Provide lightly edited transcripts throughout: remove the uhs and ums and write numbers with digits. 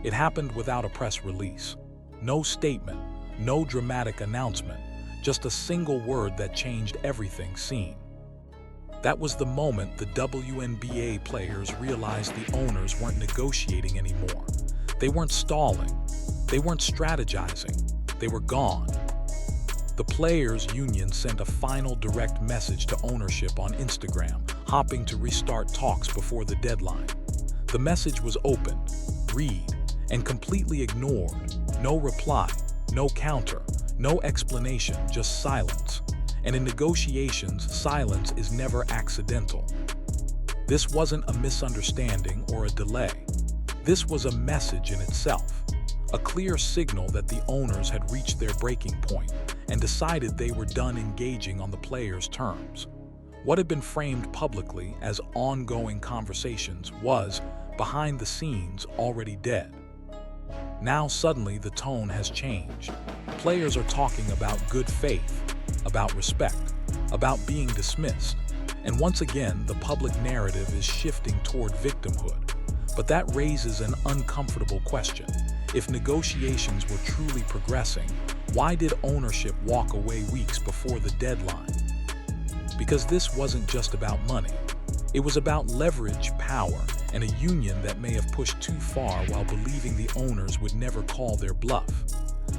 It happened without a press release. No statement, no dramatic announcement, just a single word that changed everything seen. That was the moment the WNBA players realized the owners weren't negotiating anymore. They weren't stalling. They weren't strategizing. They were gone. The players' union sent a final direct message to ownership on Instagram, hoping to restart talks before the deadline. The message was opened, read, and completely ignored. No reply, no counter, no explanation, just silence. And in negotiations, silence is never accidental. This wasn't a misunderstanding or a delay. This was a message in itself, a clear signal that the owners had reached their breaking point and decided they were done engaging on the players' terms. What had been framed publicly as ongoing conversations was, behind the scenes, already dead. Now suddenly the tone has changed. Players are talking about good faith, about respect, about being dismissed. And once again, the public narrative is shifting toward victimhood. But that raises an uncomfortable question. If negotiations were truly progressing, why did ownership walk away weeks before the deadline? Because this wasn't just about money. It was about leverage, power, and a union that may have pushed too far while believing the owners would never call their bluff.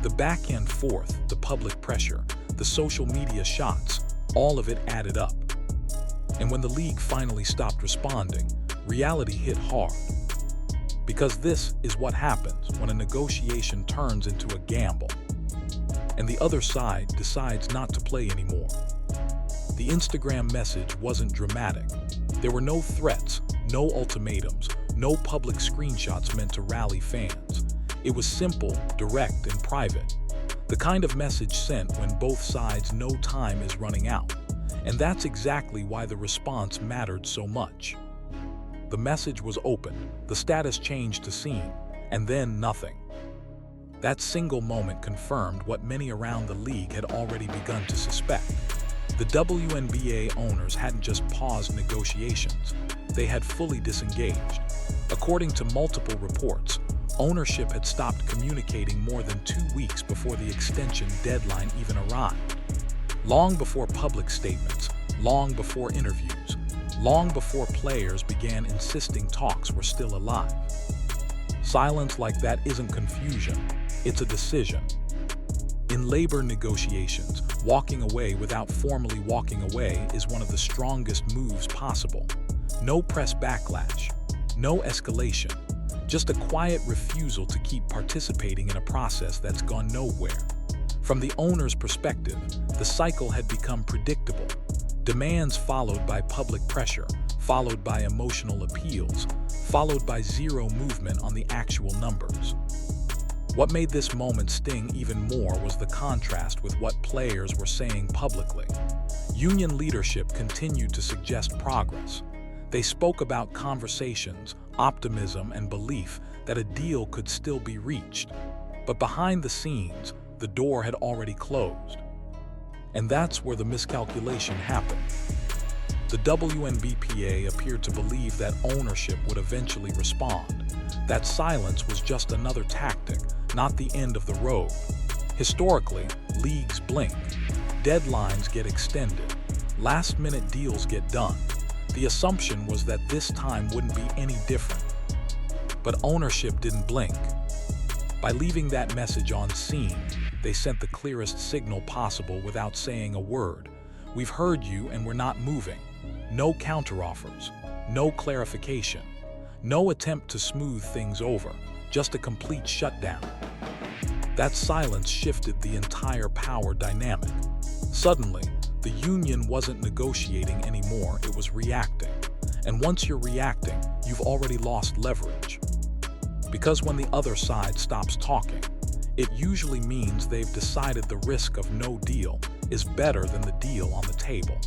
The back and forth, the public pressure, the social media shots, all of it added up. And when the league finally stopped responding, reality hit hard. Because this is what happens when a negotiation turns into a gamble, and the other side decides not to play anymore. The Instagram message wasn't dramatic. There were no threats, no ultimatums, no public screenshots meant to rally fans. It was simple, direct, and private. The kind of message sent when both sides know time is running out. And that's exactly why the response mattered so much. The message was open, the status changed to seen, and then nothing. That single moment confirmed what many around the league had already begun to suspect. The WNBA owners hadn't just paused negotiations, they had fully disengaged. According to multiple reports, ownership had stopped communicating more than 2 weeks before the extension deadline even arrived. Long before public statements, long before interviews, long before players began insisting talks were still alive. Silence like that isn't confusion, it's a decision. In labor negotiations, walking away without formally walking away is one of the strongest moves possible. No press backlash, no escalation, just a quiet refusal to keep participating in a process that's gone nowhere. From the owner's perspective, the cycle had become predictable. Demands followed by public pressure, followed by emotional appeals, followed by zero movement on the actual numbers. What made this moment sting even more was the contrast with what players were saying publicly. Union leadership continued to suggest progress. They spoke about conversations, optimism, and belief that a deal could still be reached. But behind the scenes, the door had already closed. And that's where the miscalculation happened. The WNBA appeared to believe that ownership would eventually respond. That silence was just another tactic, not the end of the road. Historically, leagues blink. Deadlines get extended. Last-minute deals get done. The assumption was that this time wouldn't be any different. But ownership didn't blink. By leaving that message on scene, they sent the clearest signal possible without saying a word. We've heard you and we're not moving. No counteroffers, no clarification, no attempt to smooth things over, just a complete shutdown. That silence shifted the entire power dynamic. Suddenly, the union wasn't negotiating anymore, it was reacting. And once you're reacting, you've already lost leverage. Because when the other side stops talking, it usually means they've decided the risk of no deal is better than the deal on the table.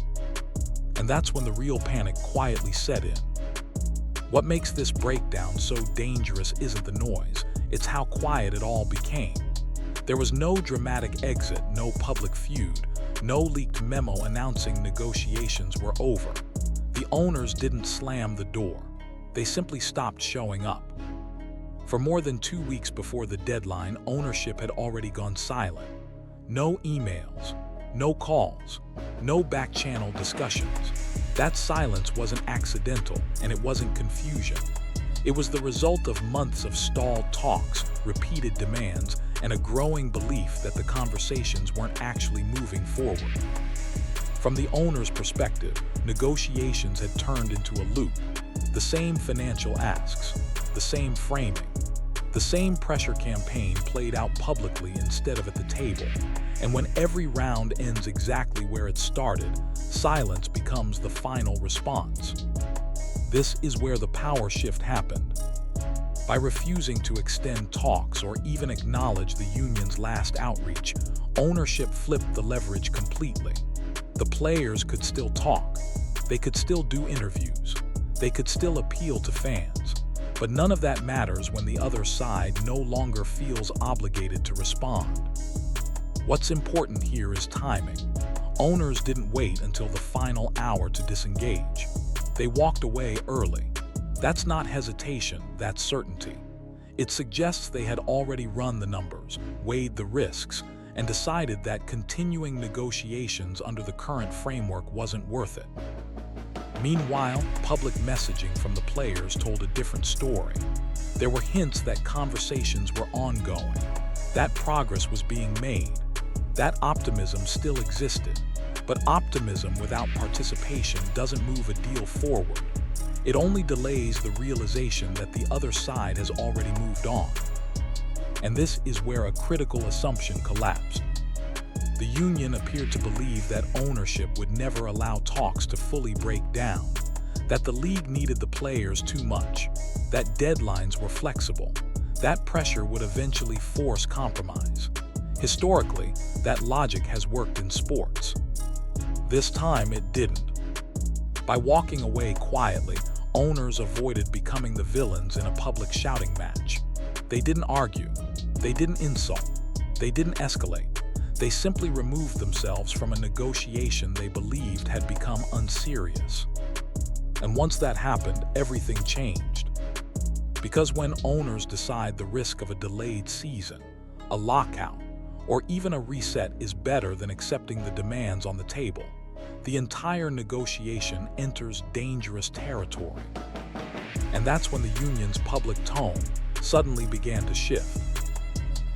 And that's when the real panic quietly set in. What makes this breakdown so dangerous isn't the noise, it's how quiet it all became. There was no dramatic exit, no public feud, no leaked memo announcing negotiations were over. The owners didn't slam the door. They simply stopped showing up. For more than 2 weeks before the deadline, ownership had already gone silent. No emails, no calls, no back-channel discussions. That silence wasn't accidental, and it wasn't confusion. It was the result of months of stalled talks, repeated demands, and a growing belief that the conversations weren't actually moving forward. From the owner's perspective, negotiations had turned into a loop. The same financial asks, the same framing, the same pressure campaign played out publicly instead of at the table. And when every round ends exactly where it started, silence becomes the final response. This is where the power shift happened. By refusing to extend talks or even acknowledge the union's last outreach, ownership flipped the leverage completely. The players could still talk. They could still do interviews. They could still appeal to fans. But none of that matters when the other side no longer feels obligated to respond. What's important here is timing. Owners didn't wait until the final hour to disengage. They walked away early. That's not hesitation, that's certainty. It suggests they had already run the numbers, weighed the risks, and decided that continuing negotiations under the current framework wasn't worth it. Meanwhile, public messaging from the players told a different story. There were hints that conversations were ongoing, that progress was being made, that optimism still existed. But optimism without participation doesn't move a deal forward. It only delays the realization that the other side has already moved on. And this is where a critical assumption collapsed. The union appeared to believe that ownership would never allow talks to fully break down, that the league needed the players too much, that deadlines were flexible, that pressure would eventually force compromise. Historically, that logic has worked in sports. This time it didn't. By walking away quietly, owners avoided becoming the villains in a public shouting match. They didn't argue. They didn't insult. They didn't escalate. They simply removed themselves from a negotiation they believed had become unserious. And once that happened, everything changed. Because when owners decide the risk of a delayed season, a lockout, or even a reset is better than accepting the demands on the table, the entire negotiation enters dangerous territory. And that's when the union's public tone suddenly began to shift.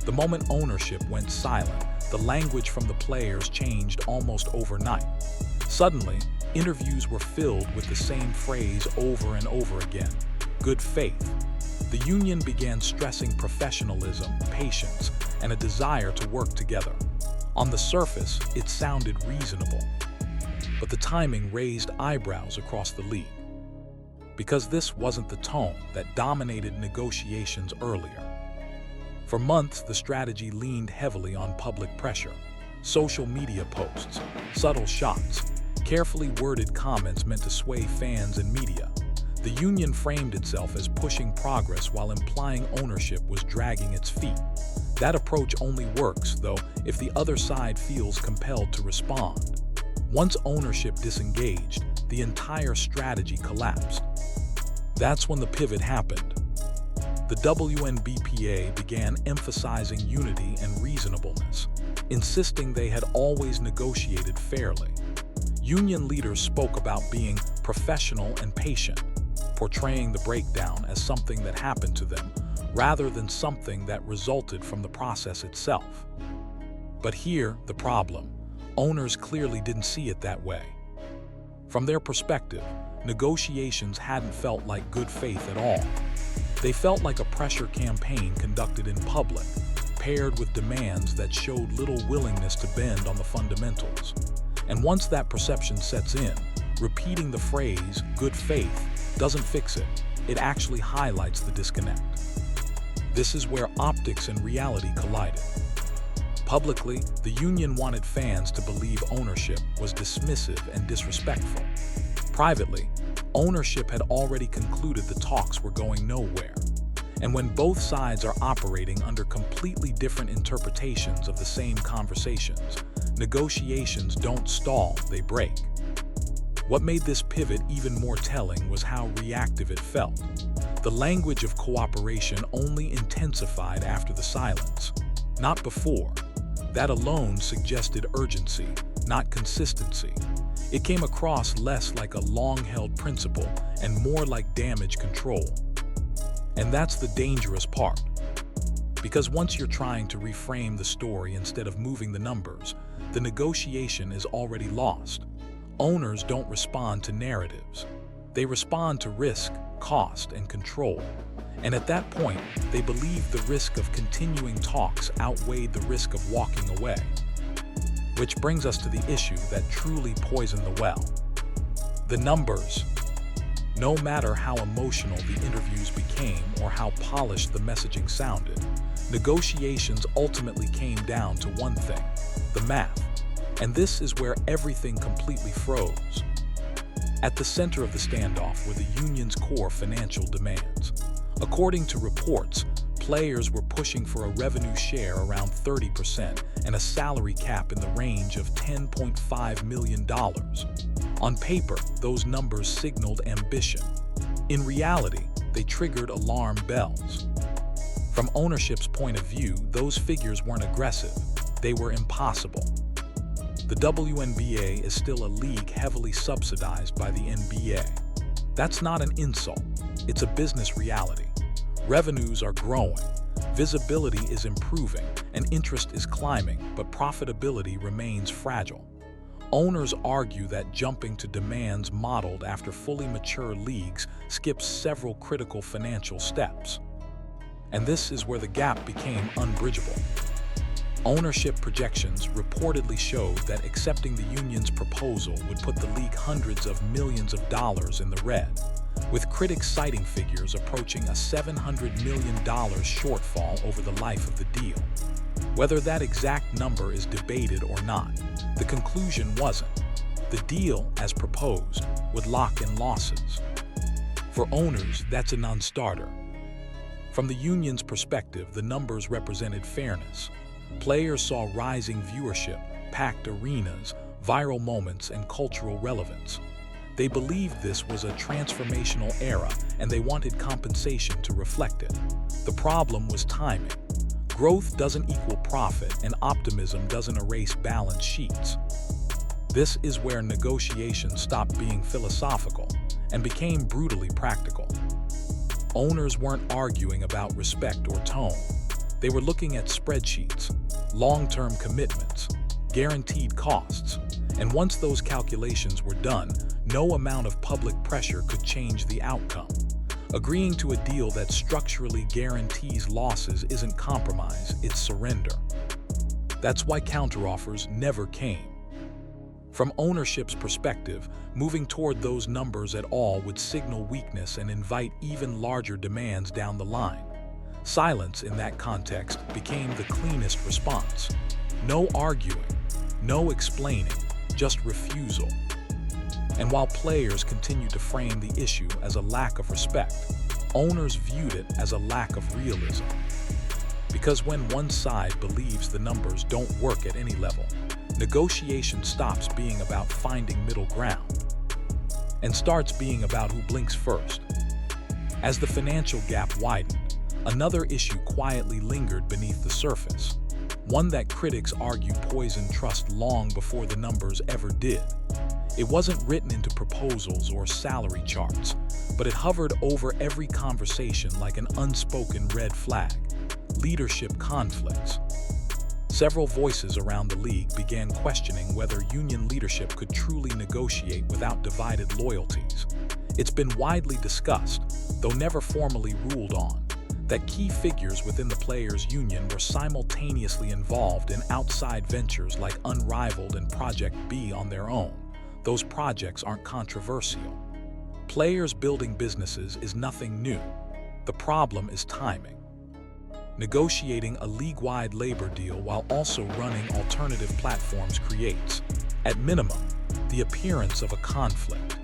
The moment ownership went silent, the language from the players changed almost overnight. Suddenly, interviews were filled with the same phrase over and over again: good faith. The union began stressing professionalism, patience, and a desire to work together. On the surface, it sounded reasonable. But the timing raised eyebrows across the league. Because this wasn't the tone that dominated negotiations earlier. For months, the strategy leaned heavily on public pressure. Social media posts, subtle shots, carefully worded comments meant to sway fans and media. The union framed itself as pushing progress while implying ownership was dragging its feet. That approach only works, though, if the other side feels compelled to respond. Once ownership disengaged, the entire strategy collapsed. That's when the pivot happened. The WNBA began emphasizing unity and reasonableness, insisting they had always negotiated fairly. Union leaders spoke about being professional and patient, portraying the breakdown as something that happened to them rather than something that resulted from the process itself. But here, the problem. Owners clearly didn't see it that way. From their perspective, negotiations hadn't felt like good faith at all. They felt like a pressure campaign conducted in public, paired with demands that showed little willingness to bend on the fundamentals. And once that perception sets in, repeating the phrase, good faith, doesn't fix it. It actually highlights the disconnect. This is where optics and reality collided. Publicly, the union wanted fans to believe ownership was dismissive and disrespectful. Privately, ownership had already concluded the talks were going nowhere. And when both sides are operating under completely different interpretations of the same conversations, negotiations don't stall, they break. What made this pivot even more telling was how reactive it felt. The language of cooperation only intensified after the silence, not before. That alone suggested urgency, not consistency. It came across less like a long-held principle and more like damage control. And that's the dangerous part. Because once you're trying to reframe the story instead of moving the numbers, the negotiation is already lost. Owners don't respond to narratives. They respond to risk, cost, and control. And at that point, they believe the risk of continuing talks outweighed the risk of walking away. Which brings us to the issue that truly poisoned the well. The numbers. No matter how emotional the interviews became or how polished the messaging sounded, negotiations ultimately came down to one thing: the math. And this is where everything completely froze. At the center of the standoff were the union's core financial demands. According to reports, players were pushing for a revenue share around 30% and a salary cap in the range of $10.5 million. On paper, those numbers signaled ambition. In reality, they triggered alarm bells. From ownership's point of view, those figures weren't aggressive, they were impossible. The WNBA is still a league heavily subsidized by the NBA. That's not an insult, it's a business reality. Revenues are growing, visibility is improving, and interest is climbing, but profitability remains fragile. Owners argue that jumping to demands modeled after fully mature leagues skips several critical financial steps. And this is where the gap became unbridgeable. Ownership projections reportedly showed that accepting the union's proposal would put the league hundreds of millions of dollars in the red, with critics citing figures approaching a $700 million shortfall over the life of the deal. Whether that exact number is debated or not, the conclusion wasn't. The deal, as proposed, would lock in losses. For owners, that's a non-starter. From the union's perspective, the numbers represented fairness. Players saw rising viewership, packed arenas, viral moments, and cultural relevance. They believed this was a transformational era, and they wanted compensation to reflect it. The problem was timing. Growth doesn't equal profit, and optimism doesn't erase balance sheets. This is where negotiations stopped being philosophical and became brutally practical. Owners weren't arguing about respect or tone. They were looking at spreadsheets, long-term commitments, guaranteed costs, and once those calculations were done, no amount of public pressure could change the outcome. Agreeing to a deal that structurally guarantees losses isn't compromise, it's surrender. That's why counteroffers never came. From ownership's perspective, moving toward those numbers at all would signal weakness and invite even larger demands down the line. Silence in that context became the cleanest response. No arguing, no explaining, just refusal. And while players continued to frame the issue as a lack of respect, owners viewed it as a lack of realism. Because when one side believes the numbers don't work at any level, negotiation stops being about finding middle ground and starts being about who blinks first. As the financial gap widened, another issue quietly lingered beneath the surface, one that critics argue poisoned trust long before the numbers ever did. It wasn't written into proposals or salary charts, but it hovered over every conversation like an unspoken red flag: leadership conflicts. Several voices around the league began questioning whether union leadership could truly negotiate without divided loyalties. It's been widely discussed, though never formally ruled on, that key figures within the players' union were simultaneously involved in outside ventures like Unrivaled and Project B on their own. Those projects aren't controversial. Players building businesses is nothing new. The problem is timing. Negotiating a league-wide labor deal while also running alternative platforms creates, at minimum, the appearance of a conflict.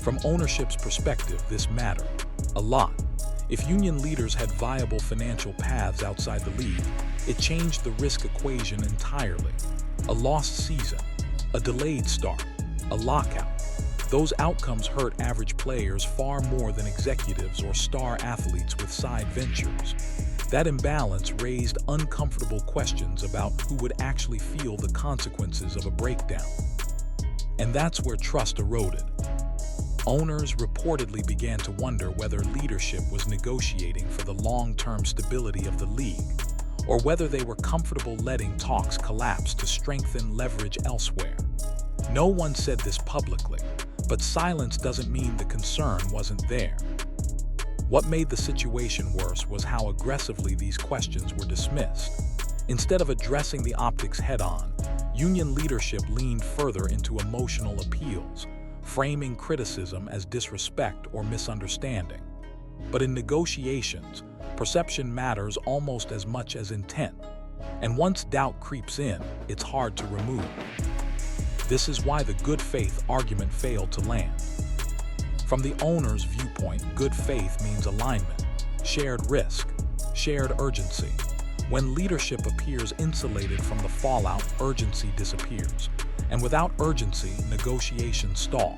From ownership's perspective, this mattered a lot. If union leaders had viable financial paths outside the league, it changed the risk equation entirely. A lost season, a delayed start, a lockout. Those outcomes hurt average players far more than executives or star athletes with side ventures. That imbalance raised uncomfortable questions about who would actually feel the consequences of a breakdown. And that's where trust eroded. Owners reportedly began to wonder whether leadership was negotiating for the long-term stability of the league, or whether they were comfortable letting talks collapse to strengthen leverage elsewhere. No one said this publicly, but silence doesn't mean the concern wasn't there. What made the situation worse was how aggressively these questions were dismissed. Instead of addressing the optics head-on, union leadership leaned further into emotional appeals, framing criticism as disrespect or misunderstanding. But in negotiations, perception matters almost as much as intent, and once doubt creeps in, it's hard to remove. This is why the good faith argument failed to land. From the owner's viewpoint, good faith means alignment, shared risk, shared urgency. When leadership appears insulated from the fallout, urgency disappears. And without urgency, negotiations stall.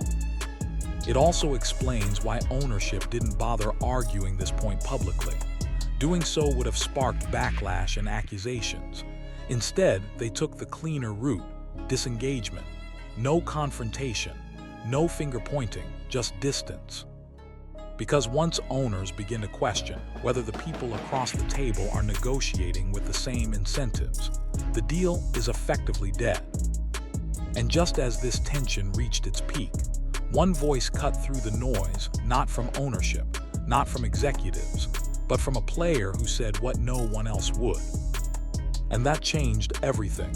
It also explains why ownership didn't bother arguing this point publicly. Doing so would have sparked backlash and accusations. Instead, they took the cleaner route: disengagement. No confrontation, no finger-pointing, just distance. Because once owners begin to question whether the people across the table are negotiating with the same incentives, the deal is effectively dead. And just as this tension reached its peak, one voice cut through the noise, not from ownership, not from executives, but from a player who said what no one else would. And that changed everything.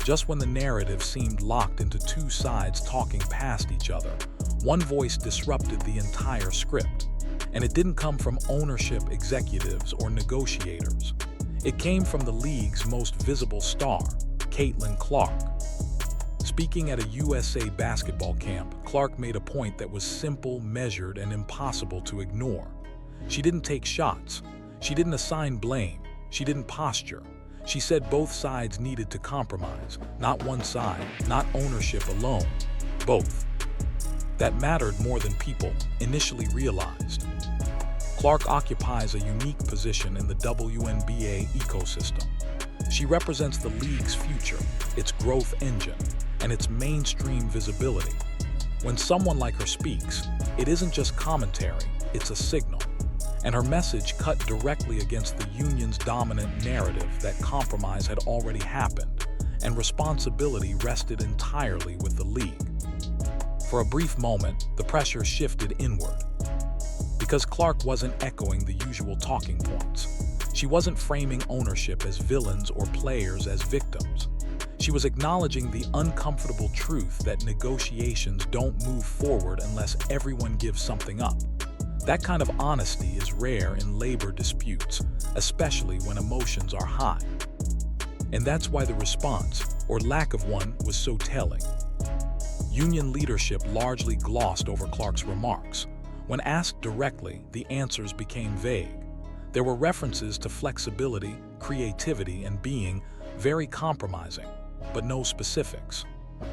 Just when the narrative seemed locked into two sides talking past each other, one voice disrupted the entire script. And it didn't come from ownership, executives, or negotiators. It came from the league's most visible star, Caitlin Clark. Speaking at a USA basketball camp, Clark made a point that was simple, measured, and impossible to ignore. She didn't take shots. She didn't assign blame. She didn't posture. She said both sides needed to compromise, not one side, not ownership alone, both. That mattered more than people initially realized. Clark occupies a unique position in the WNBA ecosystem. She represents the league's future, its growth engine, and its mainstream visibility. When someone like her speaks, it isn't just commentary, it's a signal. And her message cut directly against the union's dominant narrative that compromise had already happened, and responsibility rested entirely with the league. For a brief moment, the pressure shifted inward. Because Clark wasn't echoing the usual talking points. She wasn't framing ownership as villains or players as victims. She was acknowledging the uncomfortable truth that negotiations don't move forward unless everyone gives something up. That kind of honesty is rare in labor disputes, especially when emotions are high. And that's why the response, or lack of one, was so telling. Union leadership largely glossed over Clark's remarks. When asked directly, the answers became vague. There were references to flexibility, creativity, and being very compromising, but no specifics.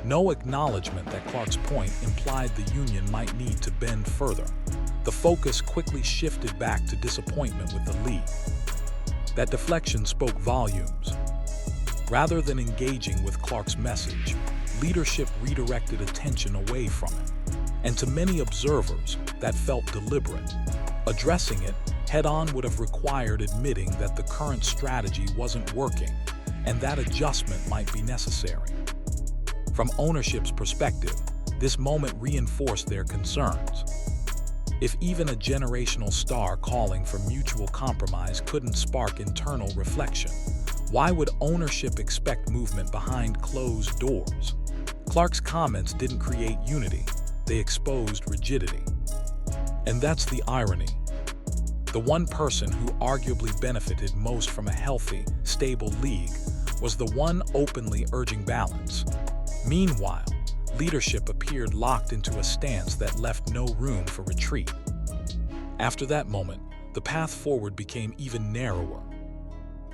No acknowledgement that Clark's point implied the union might need to bend further. The focus quickly shifted back to disappointment with the league. That deflection spoke volumes. Rather than engaging with Clark's message, leadership redirected attention away from it. And to many observers, that felt deliberate. Addressing it head-on would have required admitting that the current strategy wasn't working, and that adjustment might be necessary. From ownership's perspective, this moment reinforced their concerns. If even a generational star calling for mutual compromise couldn't spark internal reflection, why would ownership expect movement behind closed doors? Clark's comments didn't create unity, they exposed rigidity. And that's the irony. The one person who arguably benefited most from a healthy, stable league was the one openly urging balance. Meanwhile, leadership appeared locked into a stance that left no room for retreat. After that moment, the path forward became even narrower.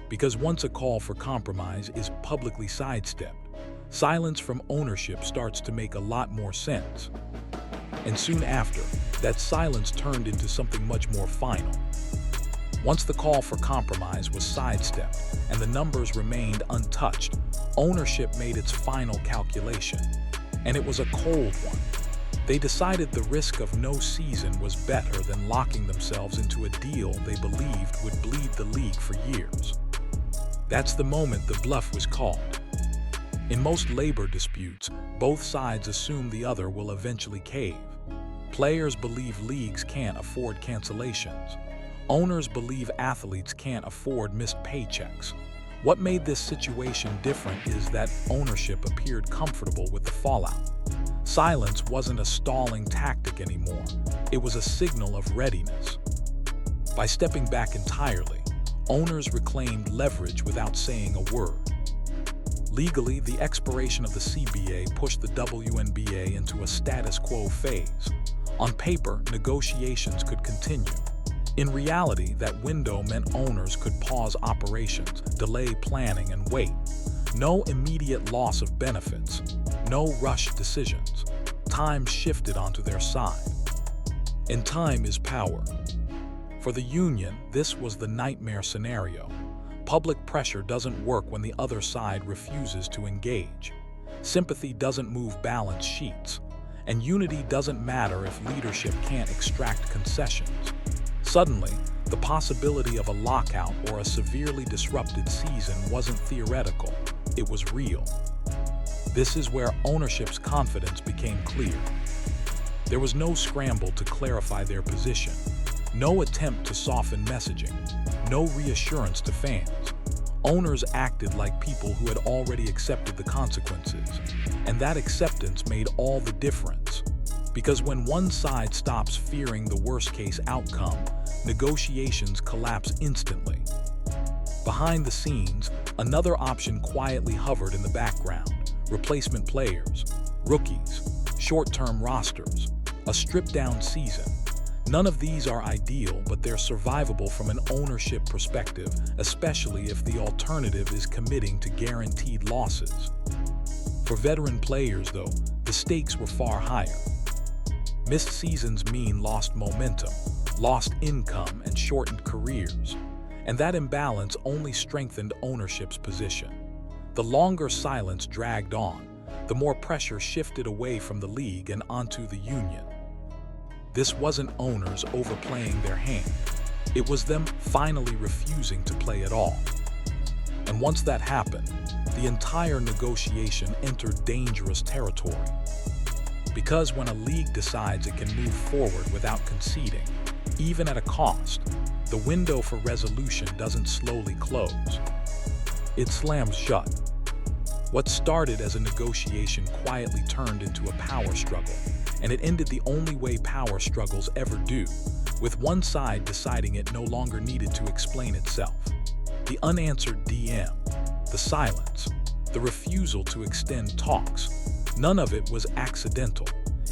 Because once a call for compromise is publicly sidestepped, silence from ownership starts to make a lot more sense. And soon after, that silence turned into something much more final. Once the call for compromise was sidestepped and the numbers remained untouched, ownership made its final calculation. And it was a cold one. They decided the risk of no season was better than locking themselves into a deal they believed would bleed the league for years. That's the moment the bluff was called. In most labor disputes, both sides assume the other will eventually cave. Players believe leagues can't afford cancellations. Owners believe athletes can't afford missed paychecks. What made this situation different is that ownership appeared comfortable with the fallout. Silence wasn't a stalling tactic anymore. It was a signal of readiness. By stepping back entirely, owners reclaimed leverage without saying a word. Legally, the expiration of the CBA pushed the WNBA into a status quo phase. On paper, negotiations could continue. In reality, that window meant owners could pause operations, delay planning, and wait. No immediate loss of benefits, no rushed decisions. Time shifted onto their side. And time is power. For the union, this was the nightmare scenario. Public pressure doesn't work when the other side refuses to engage. Sympathy doesn't move balance sheets. And unity doesn't matter if leadership can't extract concessions. Suddenly, the possibility of a lockout or a severely disrupted season wasn't theoretical, it was real. This is where ownership's confidence became clear. There was no scramble to clarify their position, no attempt to soften messaging, no reassurance to fans. Owners acted like people who had already accepted the consequences, and that acceptance made all the difference. Because when one side stops fearing the worst-case outcome, negotiations collapse instantly. Behind the scenes, another option quietly hovered in the background: replacement players, rookies, short-term rosters, a stripped-down season. None of these are ideal, but they're survivable from an ownership perspective, especially if the alternative is committing to guaranteed losses. For veteran players, though, the stakes were far higher. Missed seasons mean lost momentum, lost income, and shortened careers. And that imbalance only strengthened ownership's position. The longer silence dragged on, the more pressure shifted away from the league and onto the union. This wasn't owners overplaying their hand. It was them finally refusing to play at all. And once that happened, the entire negotiation entered dangerous territory. Because when a league decides it can move forward without conceding, even at a cost, the window for resolution doesn't slowly close. It slams shut. What started as a negotiation quietly turned into a power struggle, and it ended the only way power struggles ever do, with one side deciding it no longer needed to explain itself. The unanswered DM, the silence, the refusal to extend talks, none of it was accidental.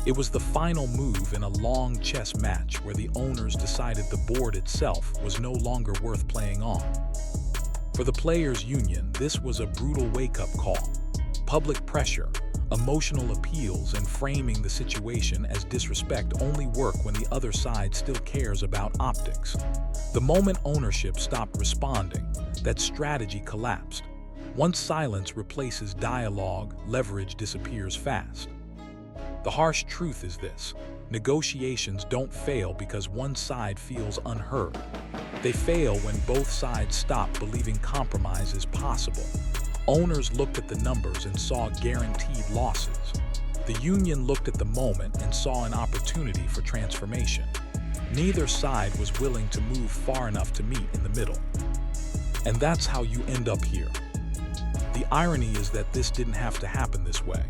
It was the final move in a long chess match where the owners decided the board itself was no longer worth playing on. For the players' union, this was a brutal wake-up call. Public pressure, emotional appeals, and framing the situation as disrespect only work when the other side still cares about optics. The moment ownership stopped responding, that strategy collapsed. Once silence replaces dialogue, leverage disappears fast. The harsh truth is this: negotiations don't fail because one side feels unheard. They fail when both sides stop believing compromise is possible. Owners looked at the numbers and saw guaranteed losses. The union looked at the moment and saw an opportunity for transformation. Neither side was willing to move far enough to meet in the middle. And that's how you end up here. The irony is that this didn't have to happen this way.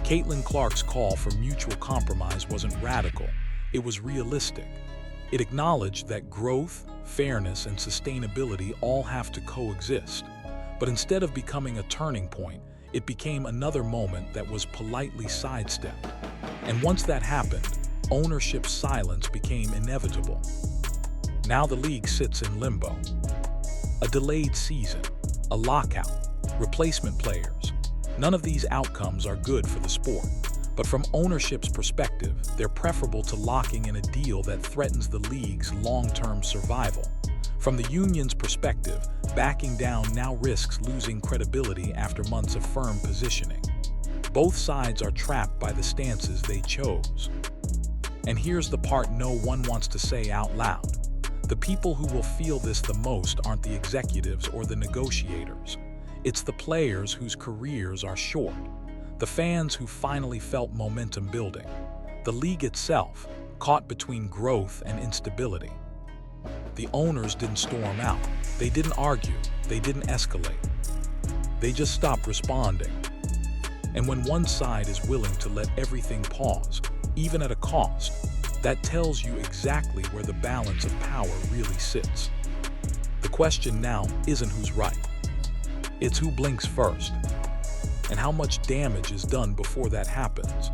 Caitlin Clark's call for mutual compromise wasn't radical, it was realistic. It acknowledged that growth, fairness, and sustainability all have to coexist. But instead of becoming a turning point, it became another moment that was politely sidestepped. And once that happened, ownership's silence became inevitable. Now the league sits in limbo. A delayed season, a lockout, replacement players. None of these outcomes are good for the sport, but from ownership's perspective, they're preferable to locking in a deal that threatens the league's long-term survival. From the union's perspective, backing down now risks losing credibility after months of firm positioning. Both sides are trapped by the stances they chose. And here's the part no one wants to say out loud. The people who will feel this the most aren't the executives or the negotiators. It's the players whose careers are short, the fans who finally felt momentum building, the league itself, caught between growth and instability. The owners didn't storm out, they didn't argue, they didn't escalate. They just stopped responding. And when one side is willing to let everything pause, even at a cost, that tells you exactly where the balance of power really sits. The question now isn't who's right. It's who blinks first, and how much damage is done before that happens.